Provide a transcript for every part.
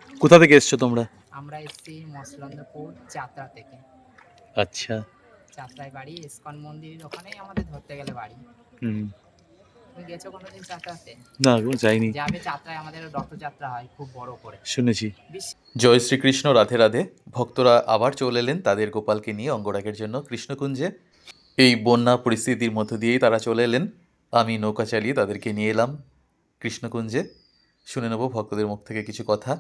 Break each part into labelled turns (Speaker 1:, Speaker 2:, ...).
Speaker 1: কোথা থেকে এসছো তোমরা?
Speaker 2: আমরা এসেছি মসলন্দপুর যাত্রা থেকে।
Speaker 1: আচ্ছা।
Speaker 2: যাত্রায় বাড়ি, ইসকন মন্দিরের ওখানেই আমাদের ধরতে গেলে বাড়ি।
Speaker 1: হুম।
Speaker 2: তুমি গেছো কোনোদিন যাত্রাতে?
Speaker 1: না গো, যাইনি।
Speaker 2: যাবে, যাত্রায় আমাদের রথযাত্রা হয় খুব বড় করে।
Speaker 1: শুনেছি।
Speaker 3: জয় শ্রীকৃষ্ণ, রাধে রাধে। ভক্তরা আবার চলে এলেন তাদের গোপালকে নিয়ে অঙ্গরাগের জন্য কৃষ্ণকুঞ্জে। এই বন্যা পরিস্থিতির মধ্য দিয়েই তারা চলে এলেন। আমি নৌকা চালিয়ে তাদেরকে নিয়ে এলাম কৃষ্ণকুঞ্জে। শুনে নেব ভক্তদের মুখ থেকে কিছু কথা।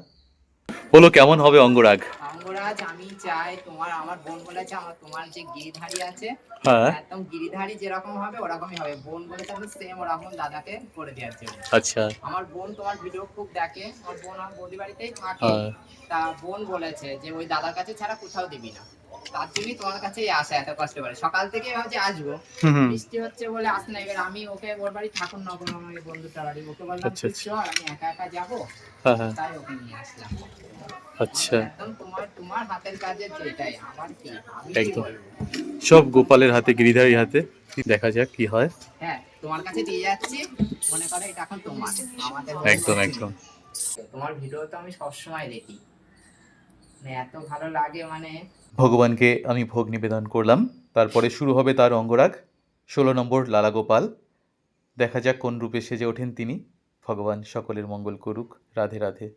Speaker 1: বলো কেমন হবে অঙ্গরাগ?
Speaker 2: অঙ্গরাজ আমি চাই আমার বোন বলেছে তোমার যে গিরিধারী আছে,
Speaker 1: হ্যাঁ।
Speaker 2: একদম গিরিধারী যেরকম হবে ওরকমই হবে। বোন বলেছে আমি সেম ওরকম দাদাকে করে দেওয়ার জন্য।
Speaker 1: আচ্ছা।
Speaker 2: আমার বোন তোমার ভিডিও খুব দেখে, আমার বোন আমার বৌদি বাড়িতেই থাকে।
Speaker 1: হ্যাঁ।
Speaker 2: তা বোন বলেছে যে ওই দাদার কাছে ছাড়া কোথাও দিবি না, তার জন্যই তোমার কাছেই আসা এত কষ্ট করে। সকাল থেকে ভাবছি আসবো, বৃষ্টি হচ্ছে বলে আসে না। এবার আমি ওকে, ওর বাড়ি ঠাকুর নগর, আমার বন্ধুটার বাড়ি, ওকে বললাম
Speaker 1: আচ্ছা,
Speaker 2: তুই
Speaker 1: আচ্ছা।
Speaker 2: চল, আমি একা একা যাবো,
Speaker 1: হ্যাঁ, হ্যাঁ।
Speaker 2: তাই ওকে নিয়ে আসলাম।
Speaker 1: আচ্ছা।
Speaker 2: একদম তোমার হাতের কাজের যেটাই, আমার কি, আমি কি
Speaker 1: একদম।
Speaker 2: বলবো।
Speaker 1: সব গোপালের হাতে, গিরিধারীর হাতে। দেখা যাক কি হয়।
Speaker 2: হ্যাঁ, তোমার কাছে দিয়ে যাচ্ছি, মনে করে এটা এখন তোমার, আমাদের
Speaker 1: একদম একদম।
Speaker 2: তোমার ভিডিও তো আমি সবসময় দেখি, মানে এত ভালো লাগে। মানে
Speaker 3: ভগবানকে আমি ভোগ নিবেদন করলাম, তারপরে শুরু হবে তার অঙ্গরাগ। 16 নম্বর লালা গোপাল। দেখা যাক কোন রূপে সেজে ওঠেন তিনি। ভগবান সকলের মঙ্গল করুক। রাধে রাধে।